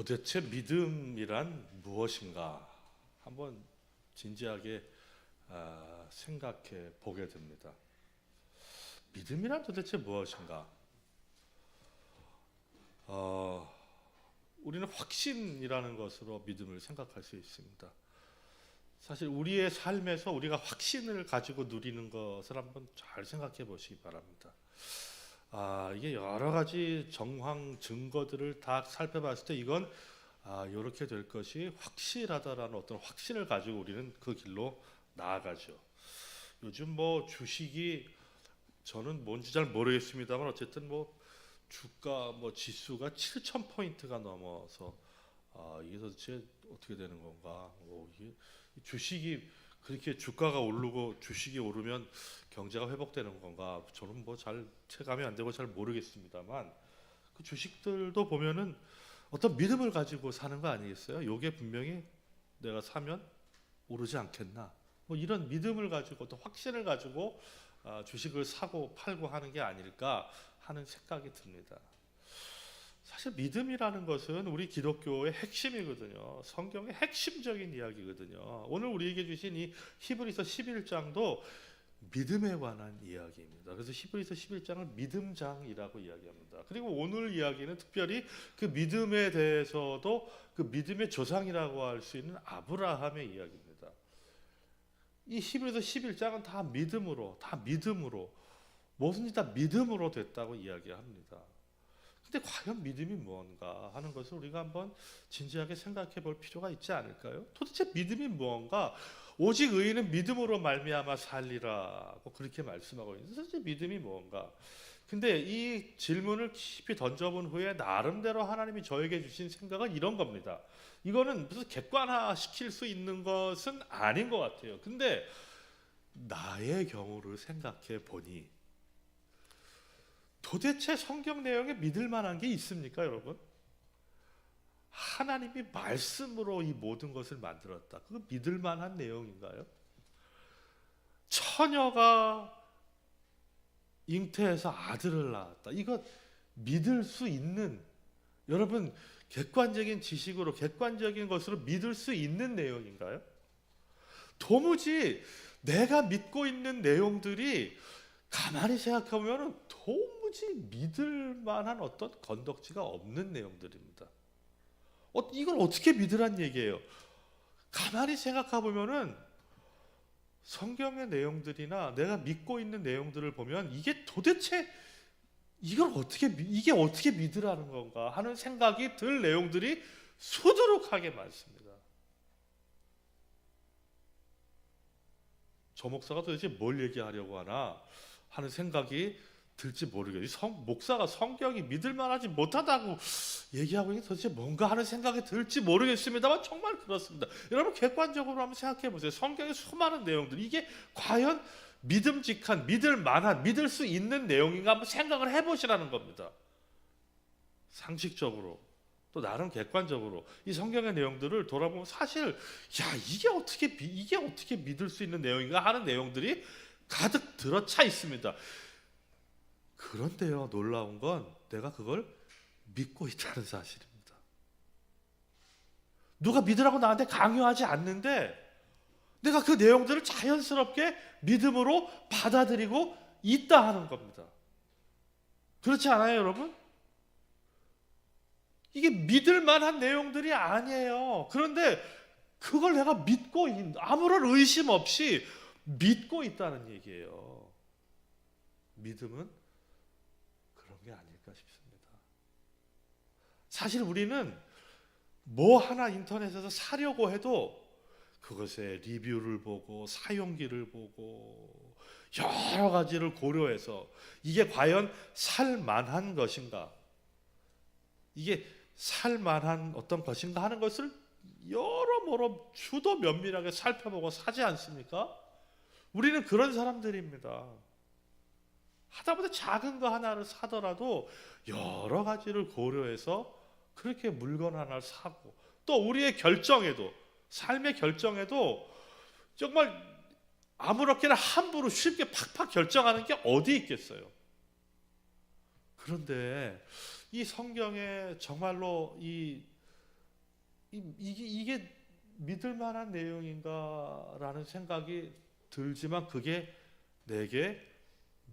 도대체 믿음이란 무엇인가 한번 진지하게 생각해 보게 됩니다. 믿음이란 도대체 무엇인가? 우리는 확신이라는 것으로 믿음을 생각할 수 있습니다. 사실 우리의 삶에서 우리가 확신을 가지고 누리는 것을 한번 잘 생각해 보시기 바랍니다. 이게 여러 가지 정황 증거들을 다 살펴봤을 때 이건 이렇게 될 것이 확실하다라는 어떤 확신을 가지고 우리는 그 길로 나아가죠. 요즘 뭐 주식이 저는 뭔지 잘 모르겠습니다만 어쨌든 뭐 주가 뭐 지수가 7,000포인트가 넘어서 이게 도대체 어떻게 되는 건가? 이게 주식이 그렇게 주가가 오르고 주식이 오르면 경제가 회복되는 건가? 저는 뭐 잘 체감이 안 되고 잘 모르겠습니다만 그 주식들도 보면은 어떤 믿음을 가지고 사는 거 아니겠어요? 요게 분명히 내가 사면 오르지 않겠나? 뭐 이런 믿음을 가지고 또 확신을 가지고 주식을 사고 팔고 하는 게 아닐까 하는 생각이 듭니다. 사실 믿음이라는 것은 우리 기독교의 핵심이거든요. 성경의 핵심적인 이야기거든요. 오늘 우리에게 주신 이 히브리서 11장도 믿음에 관한 이야기입니다. 그래서 히브리서 11장을 믿음장이라고 이야기합니다. 그리고 오늘 이야기는 특별히 그 믿음에 대해서도 그 믿음의 조상이라고 할 수 있는 아브라함의 이야기입니다. 이 히브리서 11장은 다 믿음으로 뭐든지 다 믿음으로 됐다고 이야기합니다. 근데 과연 믿음이 무언가 하는 것을 우리가 한번 진지하게 생각해 볼 필요가 있지 않을까요? 도대체 믿음이 무언가? 오직 의인은 믿음으로 말미암아 살리라고 그렇게 말씀하고 있는데 도대체 믿음이 무언가? 근데 이 질문을 깊이 던져본 후에 나름대로 하나님이 저에게 주신 생각은 이런 겁니다. 이거는 무슨 객관화시킬 수 있는 것은 아닌 것 같아요. 근데 나의 경우를 생각해 보니 도대체 성경 내용에 믿을 만한 게 있습니까, 여러분? 하나님이 말씀으로 이 모든 것을 만들었다. 그거 믿을 만한 내용인가요? 처녀가 잉태해서 아들을 낳았다. 이거 믿을 수 있는, 여러분 객관적인 지식으로 객관적인 것으로 믿을 수 있는 내용인가요? 도무지 내가 믿고 있는 내용들이 가만히 생각해보면 도무지 믿을 만한 어떤 건덕지가 없는 내용들입니다. 이걸 어떻게 믿으란 얘기예요? 가만히 생각해보면 성경의 내용들이나 내가 믿고 있는 내용들을 보면 이게 도대체 이게 어떻게 믿으라는 건가 하는 생각이 들 내용들이 수두룩하게 많습니다. 저 목사가 도대체 뭘 얘기하려고 하나 하는 생각이 들지 모르겠어요. 목사가 성경이 믿을 만하지 못하다고 얘기하고 있는 도대체 뭔가 하는 생각이 들지 모르겠습니다만 정말 그렇습니다. 여러분 객관적으로 한번 생각해 보세요. 성경의 수많은 내용들 이게 과연 믿음직한, 믿을 만한, 믿을 수 있는 내용인가 한번 생각을 해보시라는 겁니다. 상식적으로 또 나름 객관적으로 이 성경의 내용들을 돌아보면 사실 이게 어떻게 믿을 수 있는 내용인가 하는 내용들이 가득 들어차 있습니다. 그런데요, 놀라운 건 내가 그걸 믿고 있다는 사실입니다. 누가 믿으라고 나한테 강요하지 않는데 내가 그 내용들을 자연스럽게 믿음으로 받아들이고 있다 하는 겁니다. 그렇지 않아요, 여러분? 이게 믿을 만한 내용들이 아니에요. 그런데 그걸 내가 아무런 의심 없이 믿고 있다는 얘기예요. 믿음은 그런 게 아닐까 싶습니다. 사실 우리는 뭐 하나 인터넷에서 사려고 해도 그것의 리뷰를 보고 사용기를 보고 여러 가지를 고려해서 이게 과연 살만한 것인가, 이게 살만한 어떤 것인가 하는 것을 여러모로 주도 면밀하게 살펴보고 사지 않습니까? 우리는 그런 사람들입니다. 하다못해 작은 거 하나를 사더라도 여러 가지를 고려해서 그렇게 물건 하나를 사고, 또 우리의 결정에도, 삶의 결정에도 정말 아무렇게나 함부로 쉽게 팍팍 결정하는 게 어디 있겠어요? 그런데 이 성경에 정말로 이 이게 믿을 만한 내용인가라는 생각이 들지만 그게 내게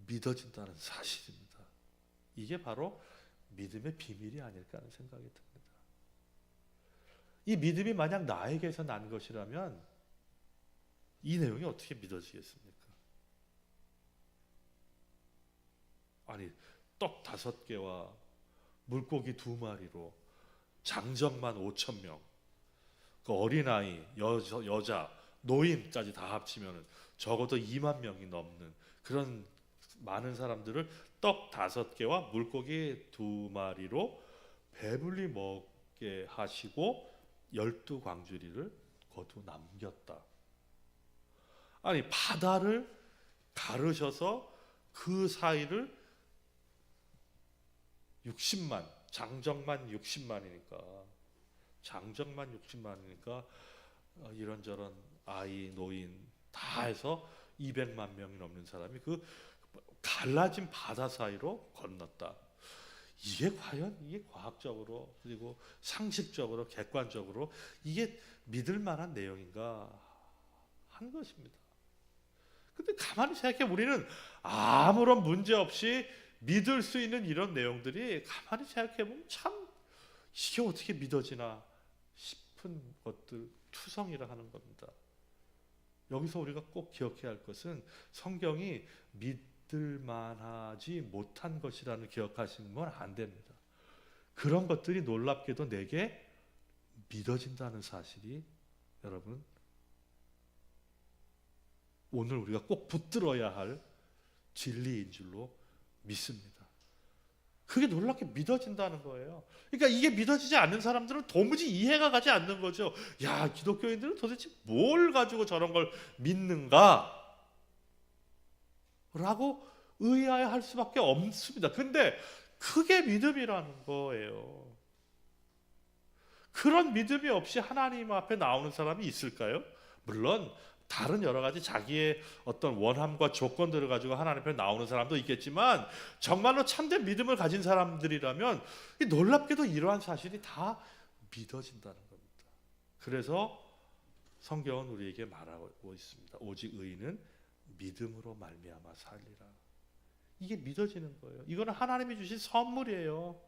믿어진다는 사실입니다. 이게 바로 믿음의 비밀이 아닐까 하는 생각이 듭니다. 이 믿음이 만약 나에게서 난 것이라면 이 내용이 어떻게 믿어지겠습니까? 아니, 떡 5개와 물고기 2마리로 장정만 5,000명, 그 어린아이, 여자, 노인까지 다 합치면 적어도 2만 명이 넘는 그런 많은 사람들을 떡 5개와 물고기 2마리로 배불리 먹게 하시고 12광주리를 거두 남겼다. 아니, 바다를 가르셔서 그 사이를 60만, 장정만 60만이니까 이런저런 아이, 노인 다 해서 200만 명이 넘는 사람이 그 갈라진 바다 사이로 건넜다. 이게 과연 이게 과학적으로 그리고 상식적으로 객관적으로 이게 믿을 만한 내용인가 한 것입니다. 근데 가만히 생각해 우리는 아무런 문제 없이 믿을 수 있는 이런 내용들이 가만히 생각해 보면 참 이게 어떻게 믿어지나 싶은 것들 투성이라 하는 겁니다. 여기서 우리가 꼭 기억해야 할 것은 성경이 믿을 만하지 못한 것이라는 기억하시는 건 안 됩니다. 그런 것들이 놀랍게도 내게 믿어진다는 사실이 여러분 오늘 우리가 꼭 붙들어야 할 진리인 줄로 믿습니다. 그게 놀랍게 믿어진다는 거예요. 그러니까 이게 믿어지지 않는 사람들은 도무지 이해가 가지 않는 거죠. 야, 기독교인들은 도대체 뭘 가지고 저런 걸 믿는가? 라고 의아해할 수밖에 없습니다. 근데 그게 믿음이라는 거예요. 그런 믿음이 없이 하나님 앞에 나오는 사람이 있을까요? 물론 다른 여러 가지 자기의 어떤 원함과 조건들을 가지고 하나님 앞에 나오는 사람도 있겠지만 정말로 참된 믿음을 가진 사람들이라면 놀랍게도 이러한 사실이 다 믿어진다는 겁니다. 그래서 성경은 우리에게 말하고 있습니다. 오직 의인은 믿음으로 말미암아 살리라. 이게 믿어지는 거예요. 이거는 하나님이 주신 선물이에요.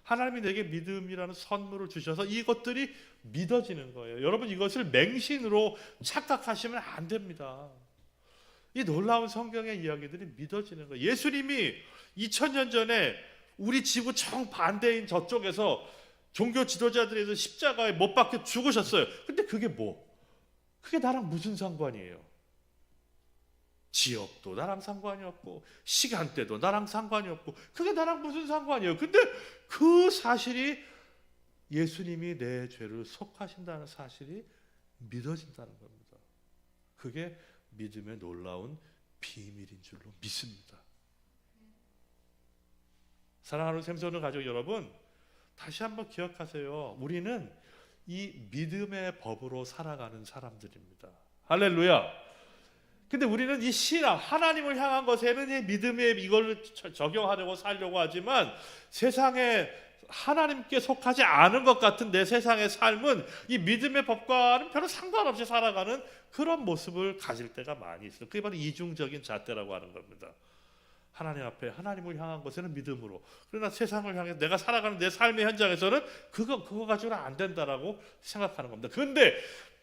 하나님이 내게 믿음이라는 선물을 주셔서 이것들이 믿어지는 거예요. 여러분 이것을 맹신으로 착각하시면 안 됩니다. 이 놀라운 성경의 이야기들이 믿어지는 거예요. 예수님이 2000년 전에 우리 지구 정반대인 저쪽에서 종교 지도자들에서 십자가에 못 박혀 죽으셨어요. 근데 그게 뭐? 그게 나랑 무슨 상관이에요? 지역도 나랑 상관이 없고 시간대도 나랑 상관이 없고 그게 나랑 무슨 상관이에요? 근데 그 사실이 예수님이 내 죄를 속하신다는 사실이 믿어진다는 겁니다. 그게 믿음의 놀라운 비밀인 줄로 믿습니다. 사랑하는 샘손을 가족 여러분, 다시 한번 기억하세요. 우리는 이 믿음의 법으로 살아가는 사람들입니다. 할렐루야. 근데 우리는 이 신앙, 하나님을 향한 것에는 이 믿음의 이걸 적용하려고 살려고 하지만 세상에 하나님께 속하지 않은 것 같은 내 세상의 삶은 이 믿음의 법과는 별로 상관없이 살아가는 그런 모습을 가질 때가 많이 있어요. 그게 바로 이중적인 잣대라고 하는 겁니다. 하나님 앞에 하나님을 향한 것에는 믿음으로, 그러나 세상을 향해 내가 살아가는 내 삶의 현장에서는 그거 가지고는 안 된다라고 생각하는 겁니다. 그런데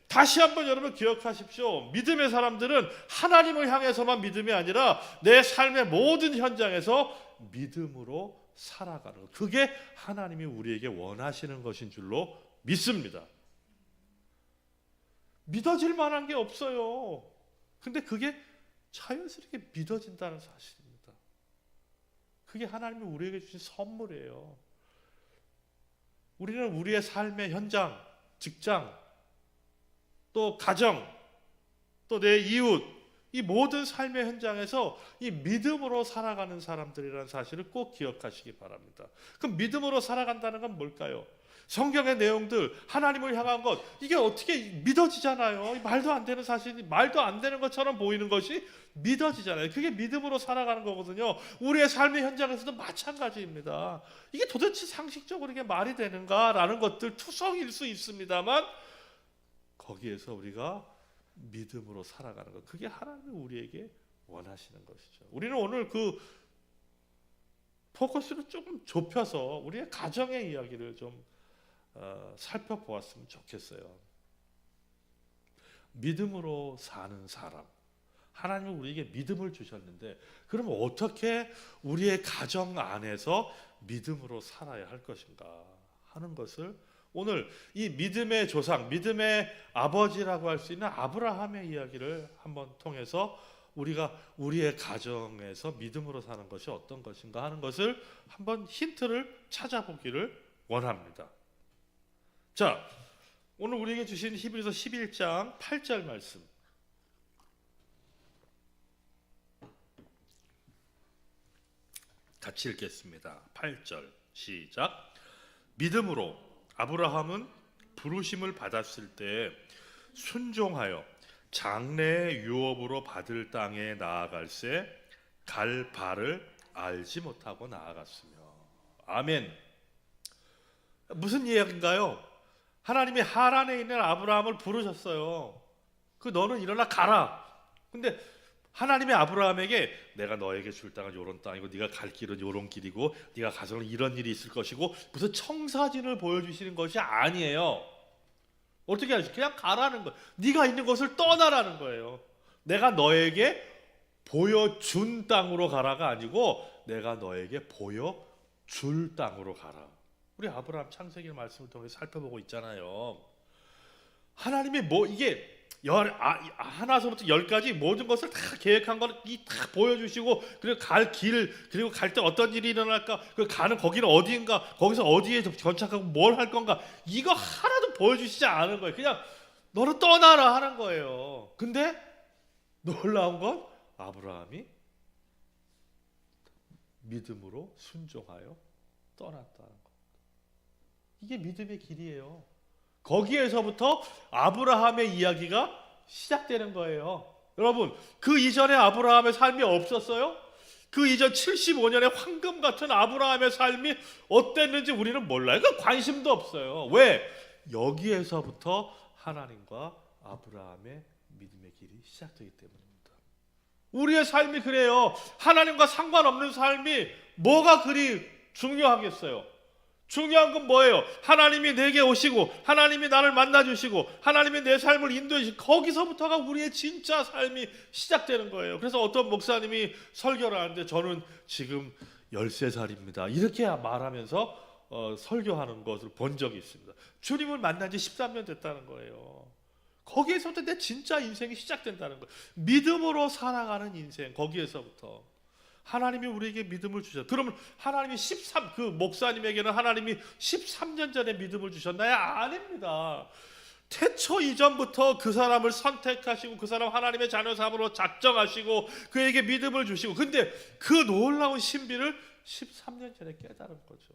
다시 한번 여러분 기억하십시오. 믿음의 사람들은 하나님을 향해서만 믿음이 아니라 내 삶의 모든 현장에서 믿음으로 살아가는 것. 그게 하나님이 우리에게 원하시는 것인 줄로 믿습니다. 믿어질 만한 게 없어요. 근데 그게 자연스럽게 믿어진다는 사실입니다. 그게 하나님이 우리에게 주신 선물이에요. 우리는 우리의 삶의 현장, 직장, 또 가정, 또 내 이웃, 이 모든 삶의 현장에서 이 믿음으로 살아가는 사람들이라는 사실을 꼭 기억하시기 바랍니다. 그럼 믿음으로 살아간다는 건 뭘까요? 성경의 내용들, 하나님을 향한 것, 이게 어떻게 믿어지잖아요. 말도 안 되는 사실이, 말도 안 되는 것처럼 보이는 것이 믿어지잖아요. 그게 믿음으로 살아가는 거거든요. 우리의 삶의 현장에서도 마찬가지입니다. 이게 도대체 상식적으로 이게 말이 되는가라는 것들 투성일 수 있습니다만, 거기에서 우리가 믿음으로 살아가는 것, 그게 하나님이 우리에게 원하시는 것이죠. 우리는 오늘 그 포커스를 조금 좁혀서 우리의 가정의 이야기를 좀 살펴보았으면 좋겠어요. 믿음으로 사는 사람, 하나님은 우리에게 믿음을 주셨는데, 그러면 어떻게 우리의 가정 안에서 믿음으로 살아야 할 것인가 하는 것을 오늘 이 믿음의 조상, 믿음의 아버지라고 할 수 있는 아브라함의 이야기를 한번 통해서 우리가 우리의 가정에서 믿음으로 사는 것이 어떤 것인가 하는 것을 한번 힌트를 찾아보기를 원합니다. 자, 오늘 우리에게 주신 히브리서 11장 8절 말씀, 같이 읽겠습니다. 8절 시작. 믿음으로 아브라함은 부르심을 받았을 때 순종하여 장래의 유업으로 받을 땅에 나아갈새 갈 바를 알지 못하고 나아갔으며. 아멘. 무슨 이야기인가요? 하나님이 하란에 있는 아브라함을 부르셨어요. 너는 일어나 가라. 근데 하나님이 아브라함에게 내가 너에게 줄 땅은 요런 땅이고 네가 갈 길은 요런 길이고 네가 가서는 이런 일이 있을 것이고, 무슨 청사진을 보여주시는 것이 아니에요. 어떻게 하지? 그냥 가라는 거예요. 네가 있는 곳을 떠나라는 거예요. 내가 너에게 보여준 땅으로 가라가 아니고 내가 너에게 보여줄 땅으로 가라. 우리 아브라함 창세기 말씀을 통해 살펴보고 있잖아요. 하나님이 이게 하나서부터 10까지 모든 것을 다 계획한 거를 다 보여주시고, 그리고 갈 길, 그리고 갈 때 어떤 일이 일어날까, 그 가는 거기는 어디인가, 거기서 어디에 정착하고 뭘 할 건가, 이거 하나도 보여주시지 않은 거예요. 그냥 너는 떠나라 하는 거예요. 근데 놀라운 건 아브라함이 믿음으로 순종하여 떠났다는 거. 이게 믿음의 길이에요. 거기에서부터 아브라함의 이야기가 시작되는 거예요. 여러분, 그 이전에 아브라함의 삶이 없었어요? 그 이전 75년의 황금 같은 아브라함의 삶이 어땠는지 우리는 몰라요. 그 관심도 없어요. 왜? 여기에서부터 하나님과 아브라함의 믿음의 길이 시작되기 때문입니다. 우리의 삶이 그래요. 하나님과 상관없는 삶이 뭐가 그리 중요하겠어요? 중요한 건 뭐예요? 하나님이 내게 오시고 하나님이 나를 만나주시고 하나님이 내 삶을 인도해 주시고, 거기서부터가 우리의 진짜 삶이 시작되는 거예요. 그래서 어떤 목사님이 설교를 하는데 저는 지금 13살입니다 이렇게 말하면서 설교하는 것을 본 적이 있습니다. 주님을 만난 지 13년 됐다는 거예요. 거기에서부터 내 진짜 인생이 시작된다는 거예요. 믿음으로 살아가는 인생, 거기에서부터 하나님이 우리에게 믿음을 주셨다. 그러면 하나님이 그 목사님에게는 하나님이 13년 전에 믿음을 주셨나요? 아닙니다. 태초 이전부터 그 사람을 선택하시고 그 사람 하나님의 자녀 삼으로 작정하시고 그에게 믿음을 주시고, 근데 그 놀라운 신비를 13년 전에 깨달은 거죠.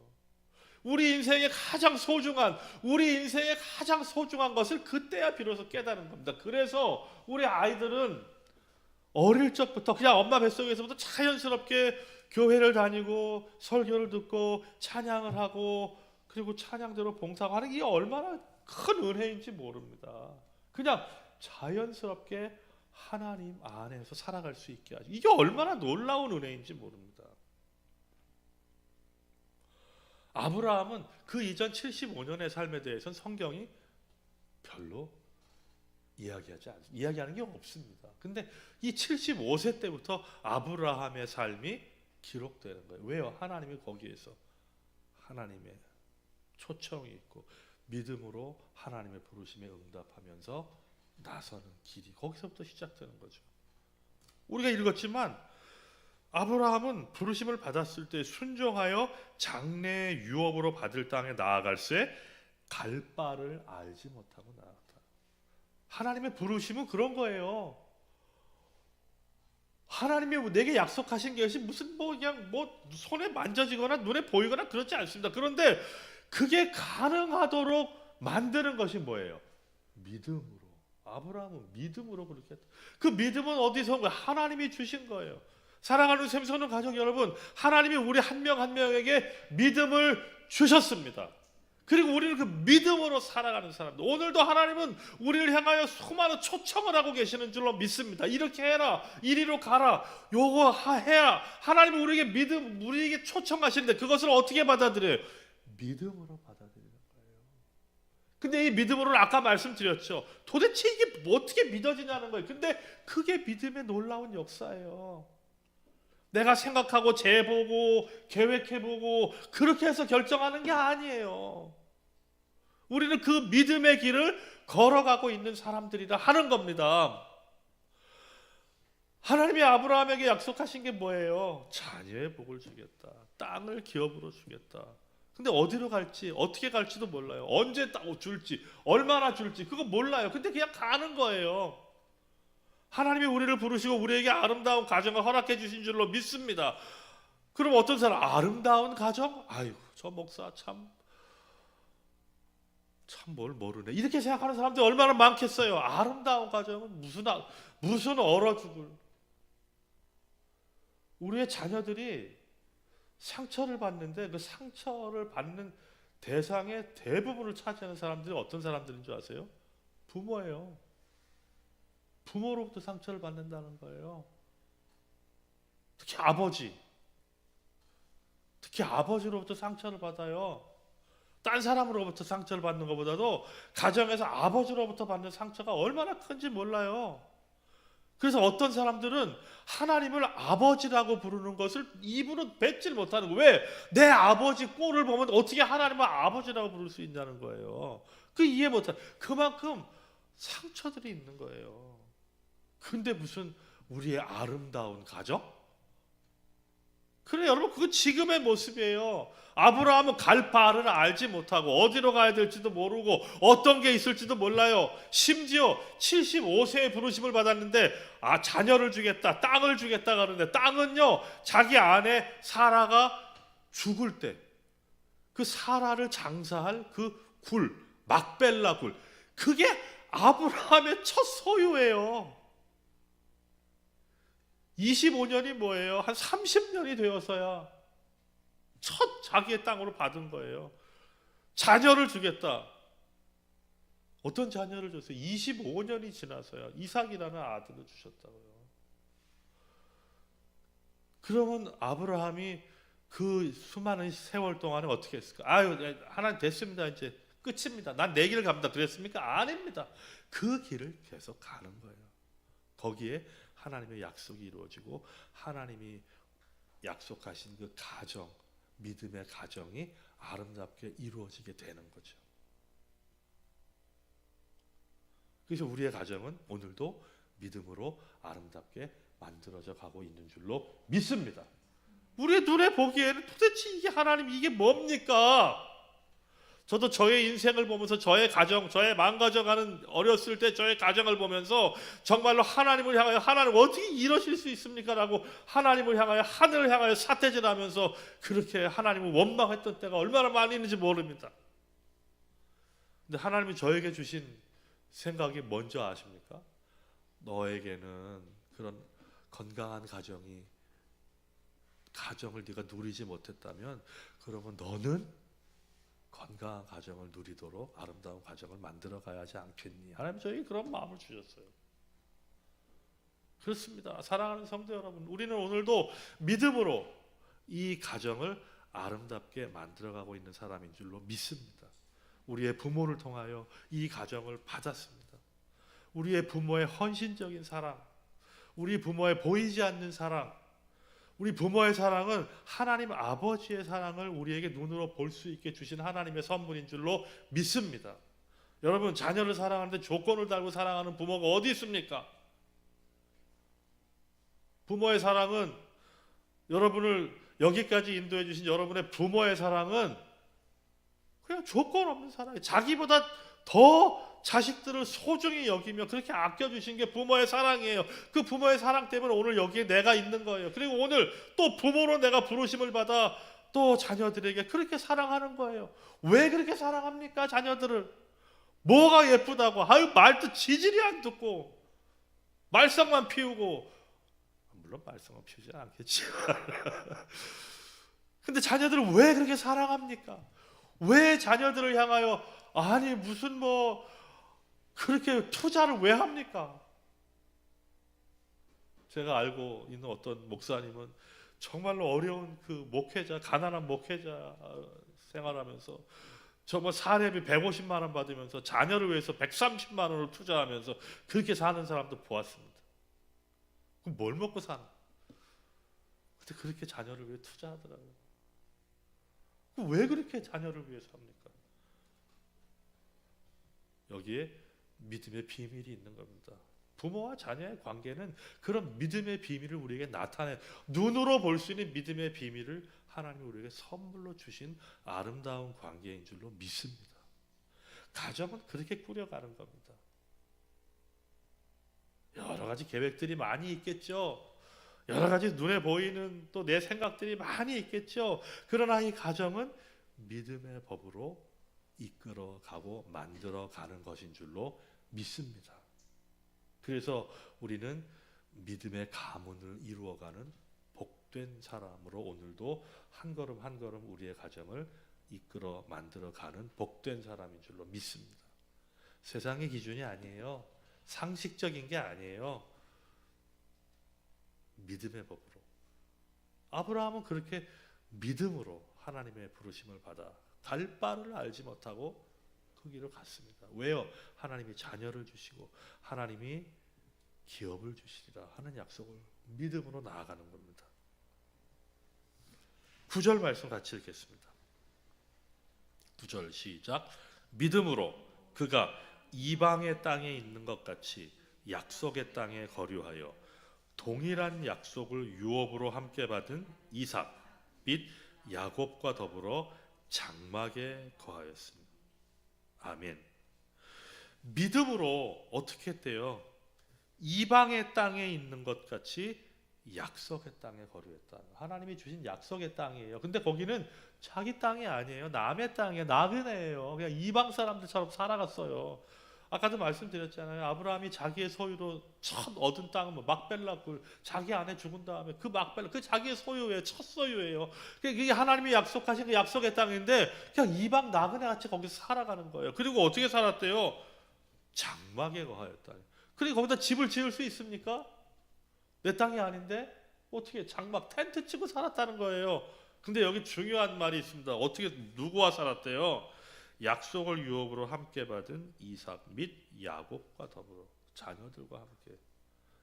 우리 인생의 가장 소중한 것을 그때야 비로소 깨달은 겁니다. 그래서 우리 아이들은 어릴 적부터 그냥 엄마 뱃속에서부터 자연스럽게 교회를 다니고 설교를 듣고 찬양을 하고, 그리고 찬양대로 봉사하고 하는 게 얼마나 큰 은혜인지 모릅니다. 그냥 자연스럽게 하나님 안에서 살아갈 수 있게 하죠. 이게 얼마나 놀라운 은혜인지 모릅니다. 아브라함은 그 이전 75년의 삶에 대해서는 성경이 별로 이야기하는 게 없습니다. 근데 이 75세 때부터 아브라함의 삶이 기록되는 거예요. 왜요? 하나님이 거기에서 하나님의 초청이 있고 믿음으로 하나님의 부르심에 응답하면서 나서는 길이 거기서부터 시작되는 거죠. 우리가 읽었지만 아브라함은 부르심을 받았을 때 순종하여 장래의 유업으로 받을 땅에 나아갈새 갈 바를 알지 못하고 나아갔다. 하나님의 부르심은 그런 거예요. 하나님이 내게 약속하신 것이 무슨 그냥 손에 만져지거나 눈에 보이거나 그렇지 않습니다. 그런데 그게 가능하도록 만드는 것이 뭐예요? 믿음으로. 아브라함은 믿음으로 그렇게 했다. 그 믿음은 어디서 온 거예요? 하나님이 주신 거예요. 사랑하는 샘소는 가족 여러분, 하나님이 우리 한 명 한 명에게 믿음을 주셨습니다. 그리고 우리는 그 믿음으로 살아가는 사람들. 오늘도 하나님은 우리를 향하여 수많은 초청을 하고 계시는 줄로 믿습니다. 이렇게 해라, 이리로 가라, 요거 해야. 하나님은 우리에게 초청하시는데 그것을 어떻게 받아들여요? 믿음으로 받아들이는 거예요. 근데 이 믿음으로는 아까 말씀드렸죠. 도대체 이게 어떻게 믿어지냐는 거예요. 근데 그게 믿음의 놀라운 역사예요. 내가 생각하고 재보고 계획해보고 그렇게 해서 결정하는 게 아니에요. 우리는 그 믿음의 길을 걸어가고 있는 사람들이라 하는 겁니다. 하나님이 아브라함에게 약속하신 게 뭐예요? 자녀의 복을 주겠다. 땅을 기업으로 주겠다. 근데 어디로 갈지, 어떻게 갈지도 몰라요. 언제 줄지, 얼마나 줄지 그거 몰라요. 근데 그냥 가는 거예요. 하나님이 우리를 부르시고 우리에게 아름다운 가정을 허락해 주신 줄로 믿습니다. 그럼 어떤 사람 아름다운 가정? 아이고 저 목사 참 뭘 모르네 이렇게 생각하는 사람들이 얼마나 많겠어요. 아름다운 가정은 무슨 얼어 죽을. 우리의 자녀들이 상처를 받는데 그 상처를 받는 대상의 대부분을 차지하는 사람들이 어떤 사람들인 줄 아세요? 부모예요. 부모로부터 상처를 받는다는 거예요. 특히 아버지로부터 상처를 받아요. 딴 사람으로부터 상처를 받는 것보다도 가정에서 아버지로부터 받는 상처가 얼마나 큰지 몰라요. 그래서 어떤 사람들은 하나님을 아버지라고 부르는 것을 입으로 뱉질 못하는 거예요. 왜? 내 아버지 꼴을 보면 어떻게 하나님을 아버지라고 부를 수 있냐는 거예요. 그 이해 못하는. 그만큼 상처들이 있는 거예요. 근데 무슨 우리의 아름다운 가정? 그래 여러분 그거 지금의 모습이에요. 아브라함은 갈 바를 알지 못하고 어디로 가야 될지도 모르고 어떤 게 있을지도 몰라요. 심지어 75세에 부르심을 받았는데 자녀를 주겠다, 땅을 주겠다 그러는데 땅은요 자기 아내 사라가 죽을 때 그 사라를 장사할 그 굴, 막벨라 굴, 그게 아브라함의 첫 소유예요. 25년이 뭐예요? 한 30년이 되어서야 첫 자기의 땅으로 받은 거예요. 자녀를 주겠다. 어떤 자녀를 줬어요? 25년이 지나서야 이삭이라는 아들을 주셨다고요. 그러면 아브라함이 그 수많은 세월 동안에 어떻게 했을까? 하나님 됐습니다. 이제 끝입니다. 난 내 길을 갑니다. 그랬습니까? 아닙니다. 그 길을 계속 가는 거예요. 거기에 하나님의 약속이 이루어지고 하나님이 약속하신 그 가정, 믿음의 가정이 아름답게 이루어지게 되는 거죠. 그래서 우리의 가정은 오늘도 믿음으로 아름답게 만들어져 가고 있는 줄로 믿습니다. 우리의 눈에 보기에는 도대체 이게 하나님 이게 뭡니까? 저도 저의 인생을 보면서 저의 가정, 저의 망가져가는 어렸을 때 저의 가정을 보면서 정말로 하나님을 향하여 하나님 어떻게 이러실 수 있습니까? 라고 하나님을 향하여 하늘을 향하여 사태질하면서 그렇게 하나님을 원망했던 때가 얼마나 많이 있는지 모릅니다. 근데 하나님이 저에게 주신 생각이 뭔지 아십니까? 너에게는 그런 건강한 가정을 네가 누리지 못했다면 그러면 너는 건강한 가정을 누리도록 아름다운 가정을 만들어 가야 하지 않겠니? 하나님 저에게 그런 마음을 주셨어요. 그렇습니다. 사랑하는 성도 여러분, 우리는 오늘도 믿음으로 이 가정을 아름답게 만들어가고 있는 사람인 줄로 믿습니다. 우리의 부모를 통하여 이 가정을 받았습니다. 우리의 부모의 헌신적인 사랑, 우리 부모의 보이지 않는 사랑, 우리 부모의 사랑은 하나님 아버지의 사랑을 우리에게 눈으로 볼 수 있게 주신 하나님의 선물인 줄로 믿습니다. 여러분 자녀를 사랑하는데 조건을 달고 사랑하는 부모가 어디 있습니까? 부모의 사랑은 여러분을 여기까지 인도해 주신 여러분의 부모의 사랑은 그냥 조건 없는 사랑이에요. 자기보다 더 자식들을 소중히 여기며 그렇게 아껴주신 게 부모의 사랑이에요. 그 부모의 사랑 때문에 오늘 여기에 내가 있는 거예요. 그리고 오늘 또 부모로 내가 부르심을 받아 또 자녀들에게 그렇게 사랑하는 거예요. 왜 그렇게 사랑합니까? 자녀들을. 뭐가 예쁘다고. 아유, 말도 지질이 안 듣고 말썽만 피우고. 물론 말썽은 피우지 않겠지. 근데 자녀들을 왜 그렇게 사랑합니까? 왜 자녀들을 향하여 아니 무슨 뭐 그렇게 투자를 왜 합니까? 제가 알고 있는 어떤 목사님은 정말로 어려운 그 목회자, 가난한 목회자 생활하면서 정말 사례비 150만 원 받으면서 자녀를 위해서 130만 원을 투자하면서 그렇게 사는 사람도 보았습니다. 그럼 뭘 먹고 사나? 근데 그렇게 자녀를 위해 투자하더라고요. 왜 그렇게 자녀를 위해서 합니까? 여기에 믿음의 비밀이 있는 겁니다. 부모와 자녀의 관계는 그런 믿음의 비밀을 우리에게 나타내 눈으로 볼 수 있는 믿음의 비밀을 하나님이 우리에게 선물로 주신 아름다운 관계인 줄로 믿습니다. 가정은 그렇게 꾸려가는 겁니다. 여러 가지 계획들이 많이 있겠죠. 여러 가지 눈에 보이는 또 내 생각들이 많이 있겠죠. 그러나 이 가정은 믿음의 법으로 이끌어가고 만들어가는 것인 줄로 믿습니다. 그래서 우리는 믿음의 가문을 이루어가는 복된 사람으로 오늘도 한 걸음 한 걸음 우리의 가정을 이끌어 만들어가는 복된 사람인 줄로 믿습니다. 세상의 기준이 아니에요. 상식적인 게 아니에요. 믿음의 법으로. 아브라함은 그렇게 믿음으로 하나님의 부르심을 받아 갈 바를 알지 못하고 그 길을 갔습니다. 왜요? 하나님이 자녀를 주시고 하나님이 기업을 주시리라 하는 약속을 믿음으로 나아가는 겁니다. 9절 말씀 같이 읽겠습니다. 9절 시작. 믿음으로 그가 이방의 땅에 있는 것 같이 약속의 땅에 거류하여 동일한 약속을 유업으로 함께 받은 이삭 및 야곱과 더불어 장막에 거하였습니다. 아멘. 믿음으로 어떻게 했대요? 이방의 땅에 있는 것 같이 약속의 땅에 거류했다. 하나님이 주신 약속의 땅이에요. 근데 거기는 자기 땅이 아니에요. 남의 땅이에요. 나그네예요. 그냥 이방 사람들처럼 살아갔어요. 아까도 말씀드렸잖아요. 아브라함이 자기의 소유로 첫 얻은 땅은 뭐 막벨라 굴, 자기 아내 죽은 다음에 그 막벨라, 그 자기의 소유예요. 첫 소유예요. 그게 하나님이 약속하신 그 약속의 땅인데 그냥 이방 나그네 같이 거기서 살아가는 거예요. 그리고 어떻게 살았대요? 장막에 거하였다. 그리고 거기다 집을 지을 수 있습니까? 내 땅이 아닌데 어떻게 장막 텐트 치고 살았다는 거예요. 근데 여기 중요한 말이 있습니다. 어떻게 누구와 살았대요? 약속을 유업으로 함께 받은 이삭 및 야곱과 더불어 자녀들과 함께.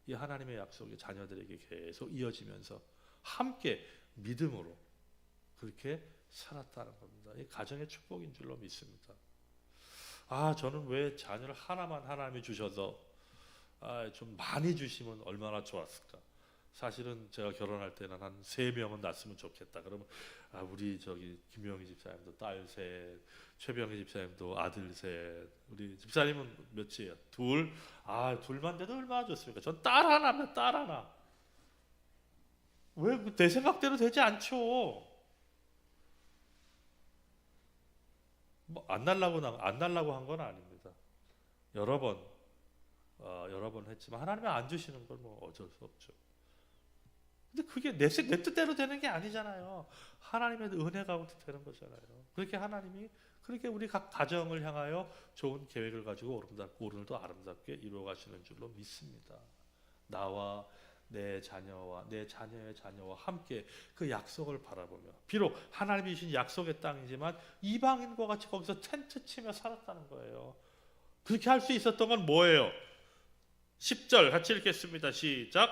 이 하나님의 약속이 자녀들에게 계속 이어지면서 함께 믿음으로 그렇게 살았다는 겁니다. 이 가정의 축복인 줄로 믿습니다. 저는 왜 자녀를 하나만 하나님이 주셔서 좀 많이 주시면 얼마나 좋았을까. 사실은 제가 결혼할 때는 한 3명은 낳았으면 좋겠다. 그러면 우리 김영희 집사님도 딸 셋, 최병희 집사님도 아들 셋, 우리 집사님은 몇이에요? 둘. 둘만 돼도 얼마나 좋습니까? 전 딸 하나면 딸 하나. 왜 내 생각대로 되지 않죠? 뭐 안 날라고 한 건 아닙니다. 여러 번 했지만 하나님이 안 주시는 건 뭐 어쩔 수 없죠. 근데 그게 내 뜻대로 되는 게 아니잖아요. 하나님의 은혜 가운데 되는 거잖아요. 그렇게 하나님이 그렇게 우리 각 가정을 향하여 좋은 계획을 가지고 오늘도 아름답게 이루어 가시는 줄로 믿습니다. 나와 내 자녀와 내 자녀의 자녀와 함께 그 약속을 바라보며 비록 하나님이 주신 약속의 땅이지만 이방인과 같이 거기서 텐트 치며 살았다는 거예요. 그렇게 할 수 있었던 건 뭐예요? 10절 같이 읽겠습니다. 시작.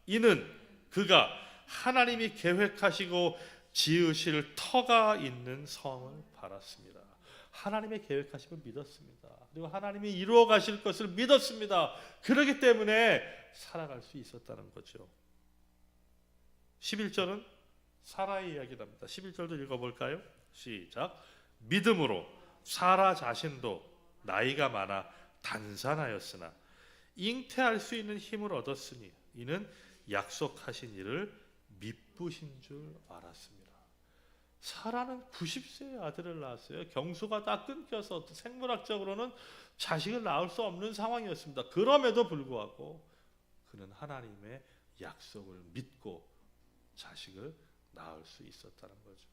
이는 그가 하나님이 계획하시고 지으실 터가 있는 성을 바랐습니다. 하나님의 계획하심을 믿었습니다. 그리고 하나님이 이루어 가실 것을 믿었습니다. 그렇기 때문에 살아갈 수 있었다는 거죠. 11절은 사라의 이야기를 합니다. 11절도 읽어볼까요? 시작. 믿음으로 사라 자신도 나이가 많아 단산하였으나 잉태할 수 있는 힘을 얻었으니 이는 약속하신 일을 미쁘신 줄 알았습니다. 사라는 90세의 아들을 낳았어요. 경수가 다 끊겨서 생물학적으로는 자식을 낳을 수 없는 상황이었습니다. 그럼에도 불구하고 그는 하나님의 약속을 믿고 자식을 낳을 수 있었다는 거죠.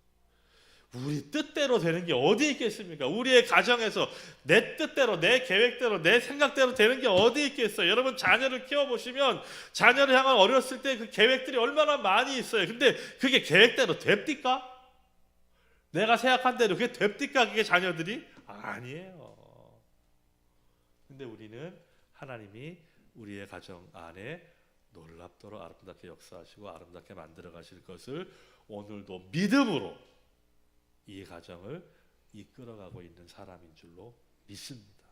우리 뜻대로 되는 게 어디 있겠습니까? 우리의 가정에서 내 뜻대로, 내 계획대로, 내 생각대로 되는 게 어디 있겠어요? 여러분 자녀를 키워보시면 자녀를 향한 어렸을 때 그 계획들이 얼마나 많이 있어요. 근데 그게 계획대로 됩니까? 내가 생각한 대로 그게 됩니까? 그게 자녀들이? 아니에요. 근데 우리는 하나님이 우리의 가정 안에 놀랍도록 아름답게 역사하시고 아름답게 만들어 가실 것을 오늘도 믿음으로 이 가정을 이끌어가고 있는 사람인 줄로 믿습니다.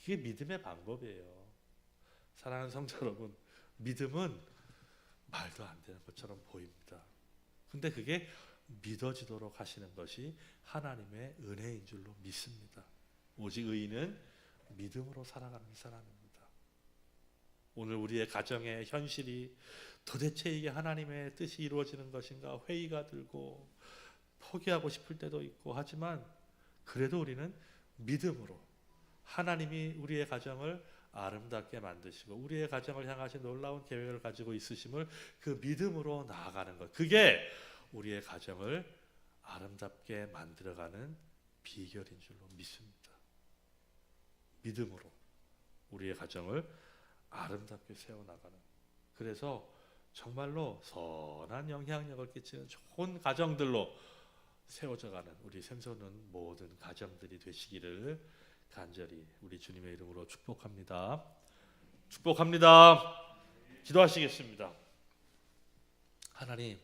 그게 믿음의 방법이에요. 사랑하는 성도 여러분, 믿음은 말도 안 되는 것처럼 보입니다. 근데 그게 믿어지도록 하시는 것이 하나님의 은혜인 줄로 믿습니다. 오직 의인은 믿음으로 살아가는 사람입니다. 오늘 우리의 가정의 현실이 도대체 이게 하나님의 뜻이 이루어지는 것인가 회의가 들고 포기하고 싶을 때도 있고 하지만 그래도 우리는 믿음으로 하나님이 우리의 가정을 아름답게 만드시고 우리의 가정을 향하신 놀라운 계획을 가지고 있으심을 그 믿음으로 나아가는 것, 그게 우리의 가정을 아름답게 만들어가는 비결인 줄로 믿습니다. 믿음으로 우리의 가정을 아름답게 세워나가는, 그래서 정말로 선한 영향력을 끼치는 좋은 가정들로 세워져가는 우리 샘솟는 모든 가정들이 되시기를 간절히 우리 주님의 이름으로 축복합니다. 축복합니다. 기도하시겠습니다. 하나님,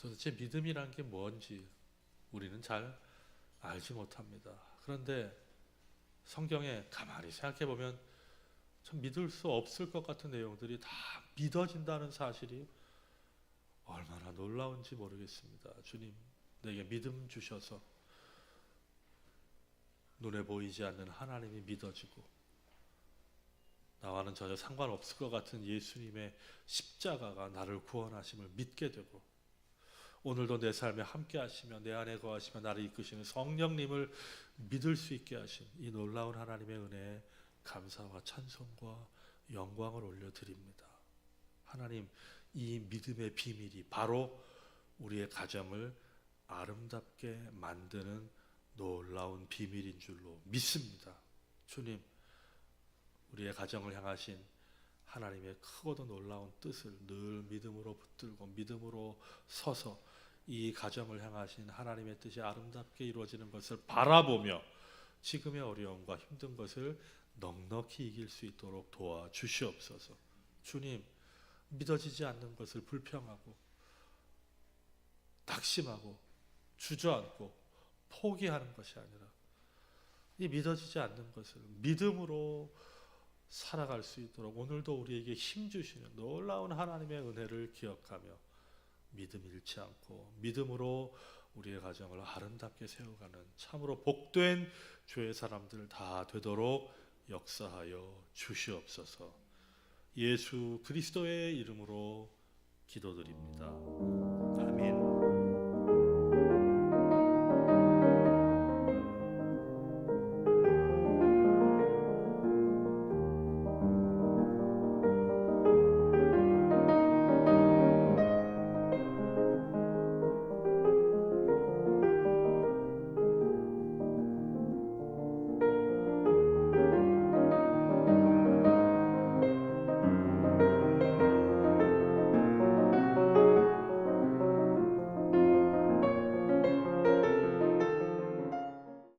도대체 믿음이란 게 뭔지 우리는 잘 알지 못합니다. 그런데 성경에 가만히 생각해 보면 참 믿을 수 없을 것 같은 내용들이 다 믿어진다는 사실이 얼마나 놀라운지 모르겠습니다. 주님, 내게 믿음 주셔서 눈에 보이지 않는 하나님이 믿어지고 나와는 전혀 상관없을 것 같은 예수님의 십자가가 나를 구원하심을 믿게 되고 오늘도 내 삶에 함께 하시며 내 안에 거하시며 나를 이끄시는 성령님을 믿을 수 있게 하신 이 놀라운 하나님의 은혜에 감사와 찬송과 영광을 올려드립니다. 하나님, 이 믿음의 비밀이 바로 우리의 가정을 아름답게 만드는 놀라운 비밀인 줄로 믿습니다. 주님, 우리의 가정을 향하신 하나님의 크고도 놀라운 뜻을 늘 믿음으로 붙들고 믿음으로 서서 이 가정을 향하신 하나님의 뜻이 아름답게 이루어지는 것을 바라보며 지금의 어려움과 힘든 것을 넉넉히 이길 수 있도록 도와주시옵소서. 주님, 믿어지지 않는 것을 불평하고 낙심하고 주저앉고 포기하는 것이 아니라 이 믿어지지 않는 것을 믿음으로 살아갈 수 있도록 오늘도 우리에게 힘 주시는 놀라운 하나님의 은혜를 기억하며 믿음 잃지 않고 믿음으로 우리의 가정을 아름답게 세워가는 참으로 복된 주의 사람들 다 되도록 역사하여 주시옵소서. 예수 그리스도의 이름으로 기도드립니다. 아멘.